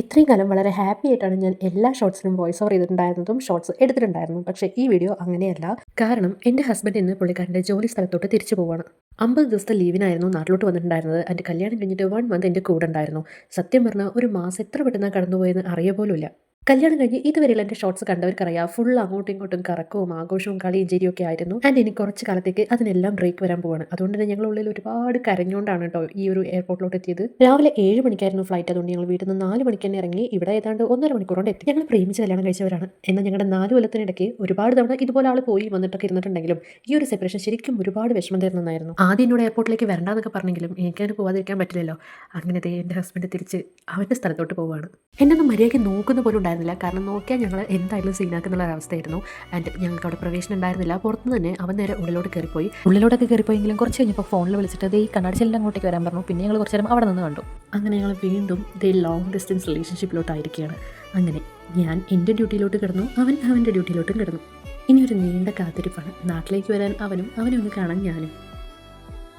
ഇത്രയും കാലം വളരെ ഹാപ്പി ആയിട്ടാണ് ഞാൻ എല്ലാ ഷോർട്സിനും വോയിസ് ഓവർ ചെയ്തിട്ടുണ്ടായിരുന്നതും ഷോർട്സ് എടുത്തിട്ടുണ്ടായിരുന്നു. പക്ഷേ ഈ വീഡിയോ അങ്ങനെയല്ല. കാരണം എൻ്റെ ഹസ്ബൻഡ് ഇന്ന് പുള്ളിക്കാരൻ്റെ ജോലി സ്ഥലത്തോട്ട് തിരിച്ചു പോവാണ്. 50 ദിവസത്തെ ലീവിനായിരുന്നു നാട്ടിലോട്ട് വന്നിട്ടുണ്ടായിരുന്നത്. എൻ്റെ കല്യാണം കഴിഞ്ഞിട്ട് 1 മന്ത് എൻ്റെ കൂടെ ഉണ്ടായിരുന്നു. സത്യം പറഞ്ഞാൽ ഒരു മാസം എത്ര പെട്ടെന്നാണ് കടന്നുപോയെന്ന് അറിയ പോലുമില്ല. കല്യാണം കഴിഞ്ഞ് ഇതുവരെയുള്ള എൻ്റെ ഷോർട്സ് കണ്ടവർക്കറിയാം, ഫുൾ അങ്ങോട്ടും ഇങ്ങോട്ടും കറക്കവും ആഘോഷവും കളിയും ചിരിയൊക്കെ ആയിരുന്നു. ആൻഡ് ഇനി കുറച്ച് കാലത്തേക്ക് അതിനെല്ലാം ബ്രേക്ക് വരാൻ പോവാണ്. അതുകൊണ്ട് തന്നെ ഞങ്ങൾ ഉള്ളിൽ ഒരുപാട് കരഞ്ഞുകൊണ്ടാണ് കേട്ടോ ഈ ഒരു എയർപോർട്ടിലോട്ട് എത്തിയത്. രാവിലെ 7 മണിക്കായിരുന്നു ഫ്ലൈറ്റ്. അതുകൊണ്ട് ഞങ്ങൾ വീട്ടിൽ നിന്ന് 4 മണിക്ക് തന്നെ ഇറങ്ങി ഇവിടെ ഏതാണ്ട് 1.5 മണിക്കൂർ കൊണ്ട് എത്തി. ഞങ്ങൾ പ്രേമിച്ച് കല്യാണം കഴിച്ചവരാണ്. എന്നാൽ ഞങ്ങളുടെ 4 കൊല്ലത്തിനിടയ്ക്ക് ഒരുപാട് തവണ ഇതുപോലെ ആൾ പോയി വന്നിട്ടൊക്കെ ഇരുന്നിട്ടുണ്ടെങ്കിലും ഈ ഒരു സെപ്പറേഷൻ ശരിക്കും ഒരുപാട് വിഷമം തരുന്നതായിരുന്നു. ആദ്യം എന്നോട് എയർപോർട്ടിലേക്ക് വരണ്ടെന്നൊക്കെ പറഞ്ഞെങ്കിലും എനിക്കതിന് പോകാതിരിക്കാൻ പറ്റില്ലല്ലോ. അങ്ങനത്തെ എൻ്റെ ഹസ്ബൻഡ് തിരിച്ച് അവൻ്റെ സ്ഥലത്തോട്ട് പോവുകയാണ്. എന്നെ ഒന്ന് മര്യാദയ്ക്ക് നോക്കുന്ന പോലും ഉണ്ടായിരുന്നില്ല. കാരണം നോക്കിയാൽ ഞങ്ങൾ എന്തായാലും സീനാക്കുന്നുള്ള ഒരവസ്ഥയായിരുന്നു. ആൻഡ് ഞങ്ങൾക്ക് അവിടെ പ്രവേശനം ഉണ്ടായിരുന്നില്ല. പുറത്തുനിന്ന് തന്നെ അവൻ നേരെ ഉള്ളിലോട്ട് കയറിപ്പോയി. ഉള്ളിലോട്ടൊക്കെ കയറിപ്പോയെങ്കിലും കുറച്ച് കഴിഞ്ഞപ്പോൾ ഫോണിൽ വിളിച്ചിട്ട് ഈ കണ്ണാടിച്ചെല്ലാം അങ്ങോട്ടേക്ക് വരാൻ പറഞ്ഞു. പിന്നെ ഞങ്ങൾ കുറച്ച് നേരം അവിടെ നിന്ന് കണ്ടു. അങ്ങനെ ഞങ്ങൾ വീണ്ടും ലോങ് ഡിസ്റ്റൻസ് റിലേഷൻഷിപ്പിലോട്ടായിരിക്കുകയാണ്. അങ്ങനെ ഞാൻ എൻ്റെ ഡ്യൂട്ടിയിലോട്ട് കിടന്നു, അവൻ അവൻ്റെ ഡ്യൂട്ടിയിലോട്ടും കിടന്നു. ഇനി ഒരു നീണ്ട കാത്തിരിപ്പാണ്. നാട്ടിലേക്ക് വരാൻ അവനും, അവനെ ഒന്ന് കാണാൻ ഞാനും.